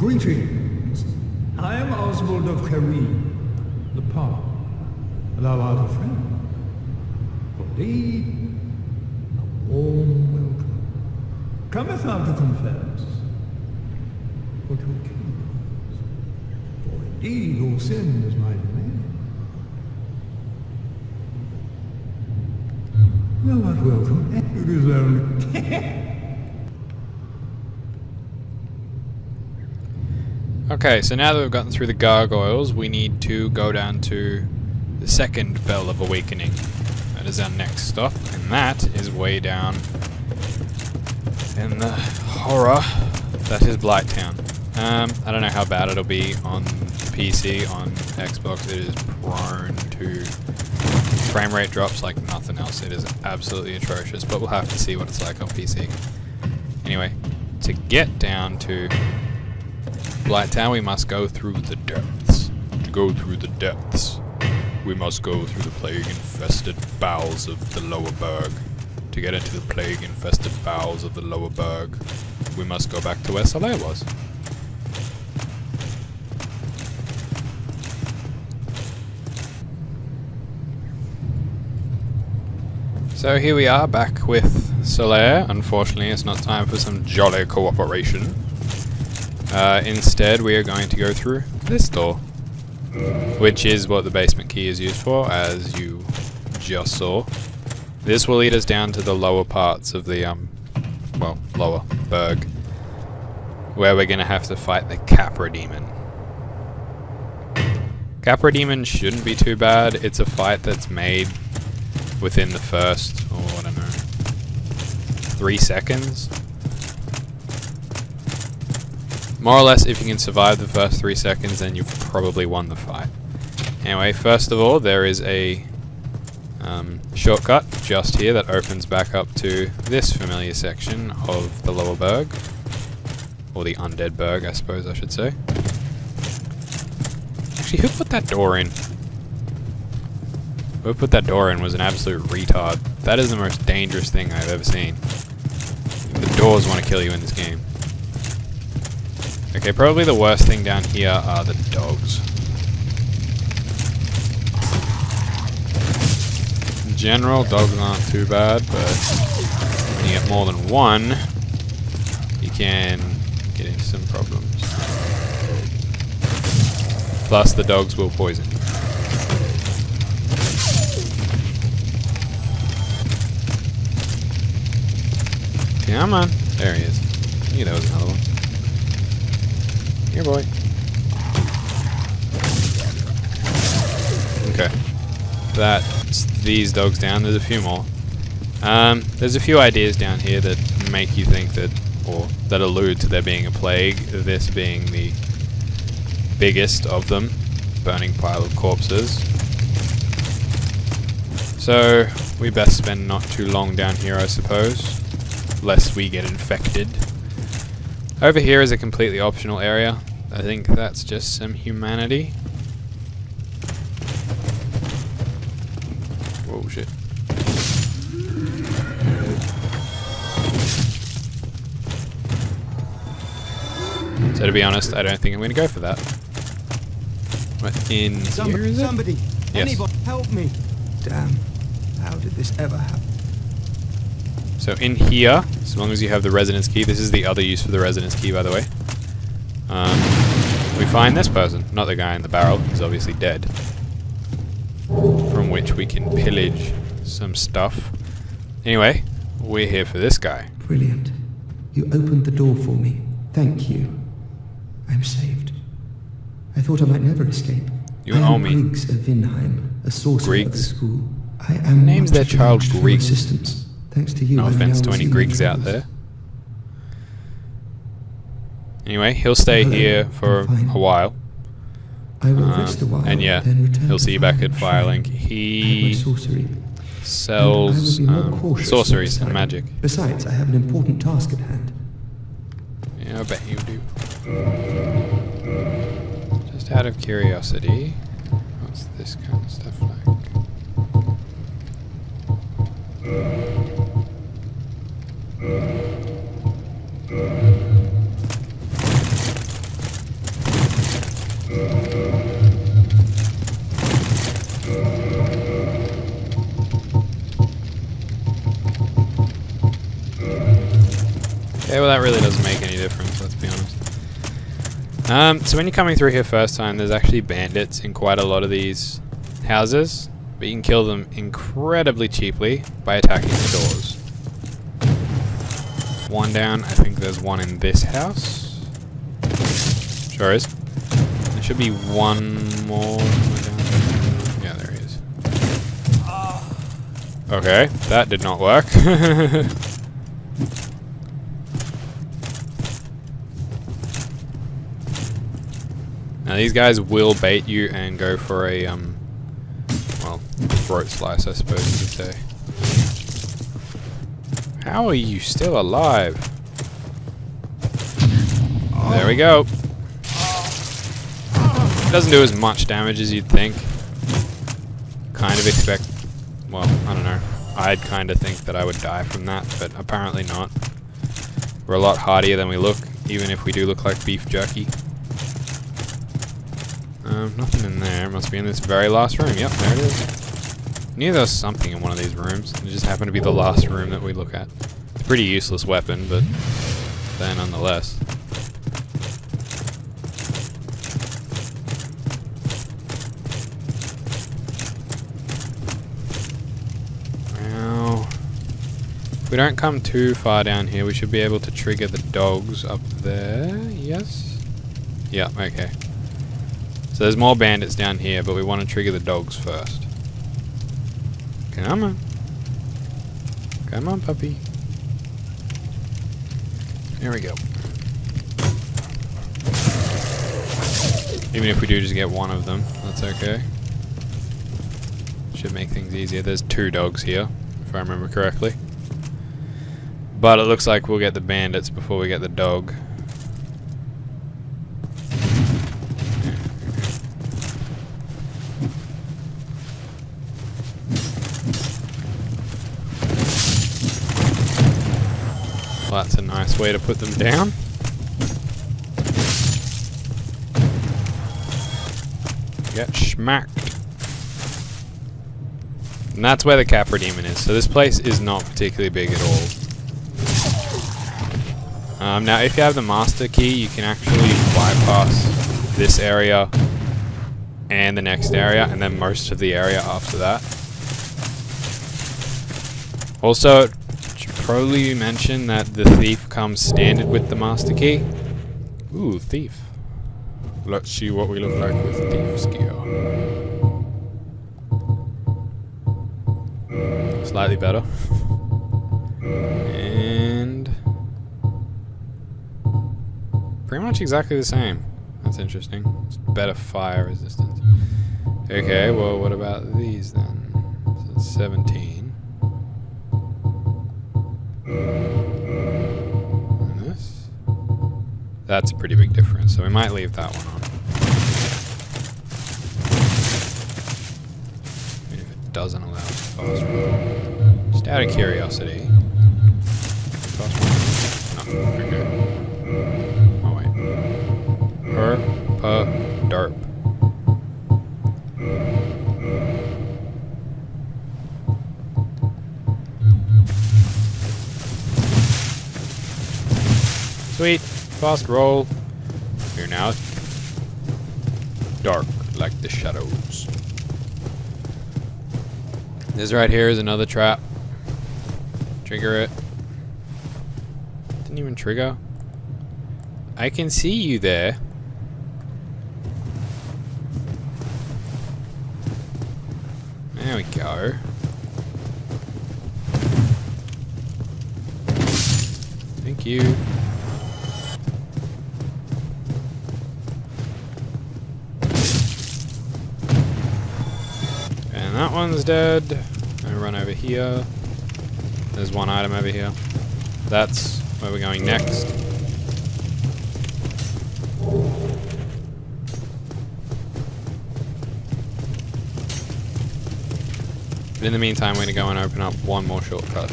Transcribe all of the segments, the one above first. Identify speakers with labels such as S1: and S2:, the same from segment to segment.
S1: Greetings. I am Oswald of Kareem, the Park. Thou art a friend. Indeed, a warm welcome. Cometh thou to confess for to accuse? For indeed all sin is my domain. Thou art welcome. It is only...
S2: Okay, so now that we've gotten through the gargoyles, we need to go down to the second Bell of Awakening. That is our next stop, and that is way down in the horror that is Blighttown. I don't know how bad it'll be on PC. On Xbox it is prone to frame rate drops like nothing else. It is absolutely atrocious, but we'll have to see what it's like on PC. Anyway, to get down to Blighttown, we must go through the depths. To go through the depths, we must go through the plague-infested bowels of the lower berg. To get into the plague-infested bowels of the lower berg, we must go back to where Soleil was. So here we are, back with Soleil. Unfortunately, it's not time for some jolly cooperation. Instead, we are going to go through this door, which is what the basement key is used for, as you just saw. This will lead us down to the lower parts of the, well, lower berg, where we're going to have to fight the Capra Demon. Capra Demon shouldn't be too bad. It's a fight that's made within the first, oh, I don't know, 3 seconds. More or less, if you can survive the first 3 seconds, then you've probably won the fight. Anyway, first of all, there is a shortcut just here that opens back up to this familiar section of the lower berg. Or the undead berg, I suppose I should say. Actually, who put that door in? Whoever put that door in was an absolute retard. That is the most dangerous thing I've ever seen. The doors want to kill you in this game. Okay, probably the worst thing down here are the dogs. In general, dogs aren't too bad, but when you get more than one, you can get into some problems. Plus, the dogs will poison. Come on. There he is. I knew that was another one. Here, boy. Okay. That's these dogs down. There's a few more. There's a few ideas down here that make you think that, or that allude to there being a plague, this being the biggest of them. Burning pile of corpses. So, we best spend not too long down here, I suppose. Lest we get infected. Over here is a completely optional area. I think that's just some humanity. Whoa, shit. So to be honest, I don't think I'm going to go for that. What, in here is it?
S3: Somebody,
S2: yes.
S3: Anybody, help me. Damn, how did this ever happen?
S2: So in here, as long as you have the residence key, this is the other use for the residence key, by the way. We find this person, not the guy in the barrel, he's obviously dead. From which we can pillage some stuff. Anyway, we're here for this guy.
S3: Brilliant. You opened the door for me. Thank you. I'm saved. I thought I might never escape.
S2: You owe me.
S3: Griggs of Vinheim, a sorcerer at the
S2: Griggs?
S3: school. I am
S2: Names their child Griggs.
S3: Assistance. Thanks to you.
S2: No offense to any Griggs out there. Anyway, he'll stay here for a while.
S3: I will rest a while,
S2: and yeah, he'll see you back at Firelink. He sells sorceries and magic.
S3: Besides, I have an important task at hand.
S2: Yeah, I bet you do. Just out of curiosity, what's this kind of stuff like? that really doesn't make any difference, let's be honest. So when you're coming through here first time, there's actually bandits in quite a lot of these houses, but you can kill them incredibly cheaply by attacking the doors. One down, I think there's one in this house. Sure is. There should be one more somewhere down. Yeah, there he is. Okay, that did not work. Now these guys will bait you and go for a, well, throat slice, I suppose you could say. How are you still alive? There we go. It doesn't do as much damage as you'd think. Kind of expect, well, I don't know. I'd kind of think that I would die from that, but apparently not. We're a lot hardier than we look, even if we do look like beef jerky. Nothing in there. Must be in this very last room. Yep, there it is. Knew there was something in one of these rooms. It just happened to be the last room that we look at. It's a pretty useless weapon, but there nonetheless. Now, if we don't come too far down here, we should be able to trigger the dogs up there. Yes? Yeah, okay. So there's more bandits down here, but we want to trigger the dogs first. Come on. Come on, puppy. There we go. Even if we do just get one of them, that's okay. Should make things easier. There's 2 dogs here, if I remember correctly. But it looks like we'll get the bandits before we get the dog. Well, that's a nice way to put them down. Get schmacked. And that's where the Capra Demon is. So this place is not particularly big at all. Now, if you have the master key, you can actually bypass this area and the next area, and then most of the area after that. Also, probably mention that the thief comes standard with the master key. Ooh, thief. Let's see what we look like with thief's gear. Slightly better. And pretty much exactly the same. That's interesting. It's better fire resistance. Okay, well, what about these then? So it's 17. And this? That's a pretty big difference, so we might leave that one on. Even if it doesn't allow us to fast roll. Just out of curiosity. Fast roll? No, okay. Oh wait. Derp. Sweet. Fast roll. Here now. Dark like the shadows. This right here is another trap. Trigger it. Didn't even trigger. I can see you there. There we go. Thank you. And that one's dead. I run over here. There's one item over here. That's where we're going next. But in the meantime, we're going to go and open up one more shortcut.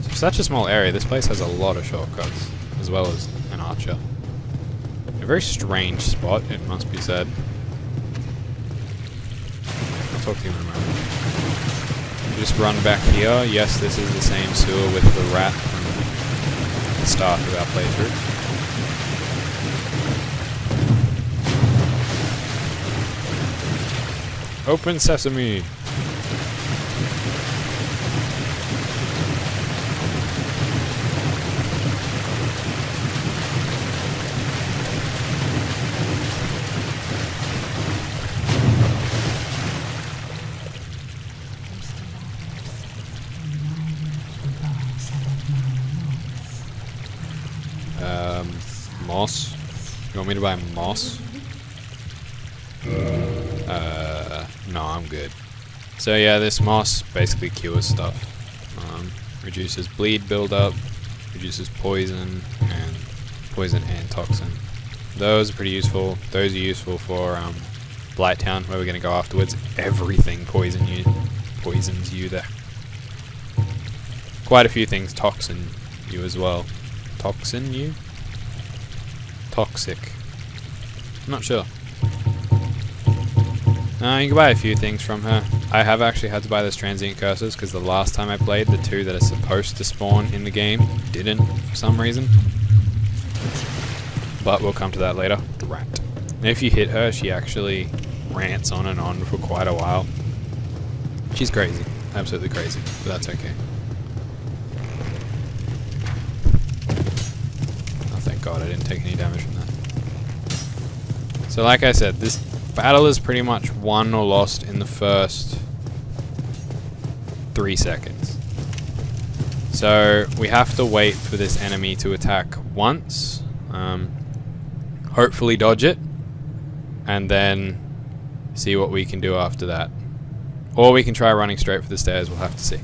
S2: For such a small area, this place has a lot of shortcuts, as well as an archer. A very strange spot, it must be said. I'll talk to you in a moment. Just run back here. Yes, this is the same sewer with the rat from the start of our playthrough. Open sesame! Moss? You want me to buy moss? No, I'm good. So yeah, this moss basically cures stuff. Reduces bleed buildup, reduces poison and toxin. Those are pretty useful. Those are useful for Blighttown, where we're going to go afterwards. Everything poisons you there. Quite a few things toxin you as well. Toxin you? Toxic. I'm not sure. You can buy a few things from her. I have actually had to buy those transient curses because the last time I played, the two that are supposed to spawn in the game didn't for some reason. But we'll come to that later. Rat. And if you hit her, she actually rants on and on for quite a while. She's crazy. Absolutely crazy. But that's okay. Oh, thank God I didn't take any damage from that. So like I said, this battle is pretty much won or lost in the first 3 seconds. So we have to wait for this enemy to attack once, hopefully dodge it, and then see what we can do after that. Or we can try running straight for the stairs, we'll have to see.